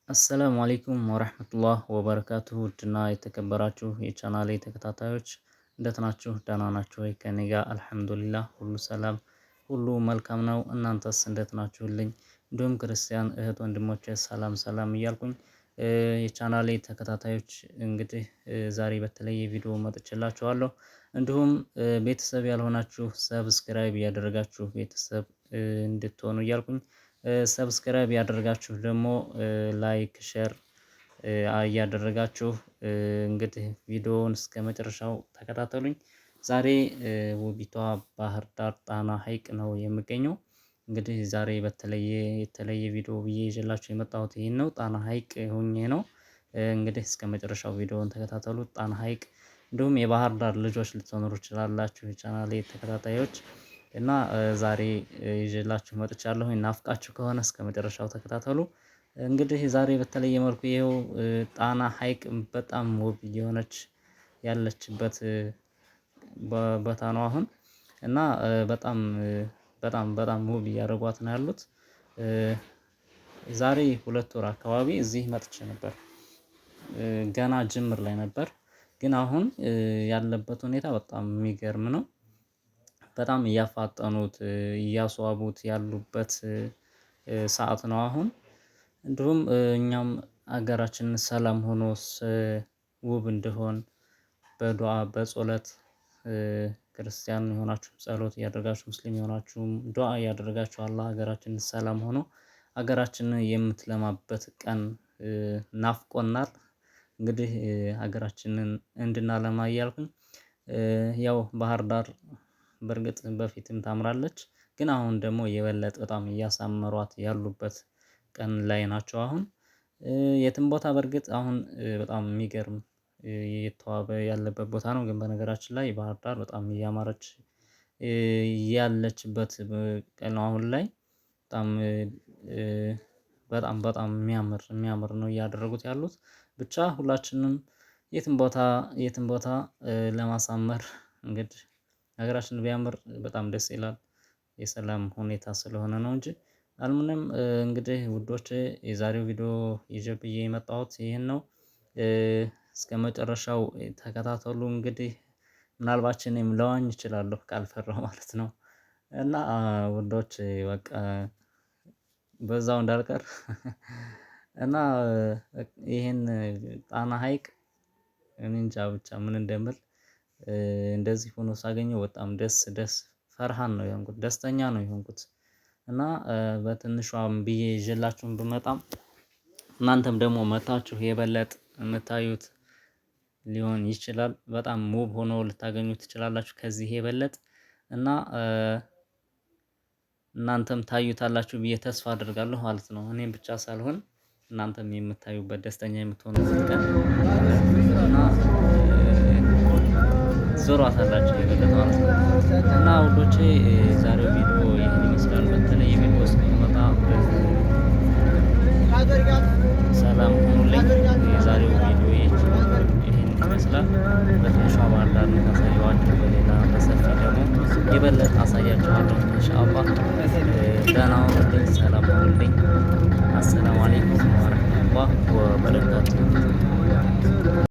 አሰላሙ አለይኩም ወራህመቱላህ ወበረካቱሁ ውድና የተከበራችሁ የቻናሌ ተከታታዮች እንዴት ናችሁ? ደህና ናችሁ ወይ? ከኔ ጋር አልሐምዱሊላህ ሁሉ ሰላም ሁሉ መልካም ነው። እናንተስ እንዴት ናችሁልኝ? እንዲሁም ክርስቲያን እህት ወንድሞቼ ሰላም ሰላም እያልኩኝ የቻናሌ ተከታታዮች እንግዲህ ዛሬ በተለየ ቪዲዮ መጥቼላችኋለሁ። እንዲሁም ቤተሰብ ያልሆናችሁ ሰብስክራይብ እያደረጋችሁ ቤተሰብ እንድትሆኑ እያልኩኝ ሰብስክራይብ ያደረጋችሁ ደግሞ ላይክ ሼር እያደረጋችሁ እንግዲህ ቪዲዮውን እስከ መጨረሻው ተከታተሉኝ። ዛሬ ውቢቷ ባህር ዳር ጣና ሀይቅ ነው የምገኘው። እንግዲህ ዛሬ የተለየ ቪዲዮ ብዬ ይዤላችሁ የመጣሁት ይሄን ነው። ጣና ሀይቅ ሆኜ ነው። እንግዲህ እስከ መጨረሻው ቪዲዮውን ተከታተሉት። ጣና ሀይቅ እንዲሁም የባህር ዳር ልጆች ልትኖሩ ትችላላችሁ የቻናሌ ተከታታዮች እና ዛሬ ይዤላችሁ መጥቻለሁ። ናፍቃችሁ ከሆነ እስከ መጨረሻው ተከታተሉ። እንግዲህ ዛሬ በተለየ መልኩ ይኸው ጣና ሀይቅ በጣም ውብ እየሆነች ያለችበት ቦታ ነው አሁን እና በጣም ውብ እያደረጓት ነው ያሉት። ዛሬ 2 ወር አካባቢ እዚህ መጥቼ ነበር። ገና ጅምር ላይ ነበር፣ ግን አሁን ያለበት ሁኔታ በጣም የሚገርም ነው። በጣም እያፋጠኑት እያስዋቡት ያሉበት ሰዓት ነው አሁን። እንዲሁም እኛም ሀገራችን ሰላም ሆኖ ውብ እንዲሆን በዱዓ በጸሎት ክርስቲያን የሆናችሁ ጸሎት እያደረጋችሁ ሙስሊም የሆናችሁም ዱዓ እያደረጋችሁ አላህ ሀገራችን ሰላም ሆኖ ሀገራችንን የምትለማበት ቀን ናፍቆናል። እንግዲህ ሀገራችንን እንድናለማ እያልኩኝ ያው ባህር ዳር በእርግጥ በፊትም ታምራለች፣ ግን አሁን ደግሞ የበለጠ በጣም እያሳመሯት ያሉበት ቀን ላይ ናቸው። አሁን የትም ቦታ በእርግጥ አሁን በጣም የሚገርም እየተዋበ ያለበት ቦታ ነው። ግን በነገራችን ላይ ባህር ዳር በጣም እያማረች ያለችበት ቀን ነው አሁን ላይ። በጣም የሚያምር ነው እያደረጉት ያሉት። ብቻ ሁላችንም የትም ቦታ ለማሳመር እንግዲህ ሀገራችን ቢያምር በጣም ደስ ይላል። የሰላም ሁኔታ ስለሆነ ነው እንጂ አልሙኒየም እንግዲህ ውዶቼ የዛሬው ቪዲዮ ይዤ ብዬ የመጣሁት ይሄን ነው። እስከመጨረሻው ተከታተሉ። እንግዲህ ምናልባት እኔም ለዋኝ እችላለሁ ካልፈራሁ ማለት ነው። እና ውዶች በቃ በዛው እንዳልቀር እና ይሄን ጣና ሀይቅ እኔ እንጃ ብቻ ምን እንደምል እንደዚህ ሆኖ ሳገኘው በጣም ደስ ፈርሃን ነው የሆንኩት፣ ደስተኛ ነው የሆንኩት። እና በትንሿም ብዬ ይዤላችሁም ብመጣም እናንተም ደግሞ መታችሁ የበለጠ የምታዩት ሊሆን ይችላል። በጣም ውብ ሆኖ ልታገኙት ትችላላችሁ ከዚህ የበለጠ እና እናንተም ታዩታላችሁ ብዬ ተስፋ አደርጋለሁ ማለት ነው። እኔም ብቻ ሳልሆን እናንተም የምታዩበት ደስተኛ የምትሆኑበት ቀን እና ዞሯታላችሁ የበለጠ ማለት ነው። እና ውዶቼ ዛሬው ቪዲዮ ይህን ይመስላል። በተለይ ቪዲዮ እስከሚመጣ ሰላም ሁኑልኝ። የዛሬው ቪዲዮ ይህን ይመስላል። በትንሿ ባህር ዳር ነው ካሳየኋችሁ፣ በሌላ በሰፊ ደግሞ የበለጠ አሳያችኋለሁ ኢንሻአላህ። ደህና ሁኑልኝ፣ ሰላም ሁኑልኝ። አሰላሙ አለይኩም ወረህመቱላህ ወበረካቱሁ።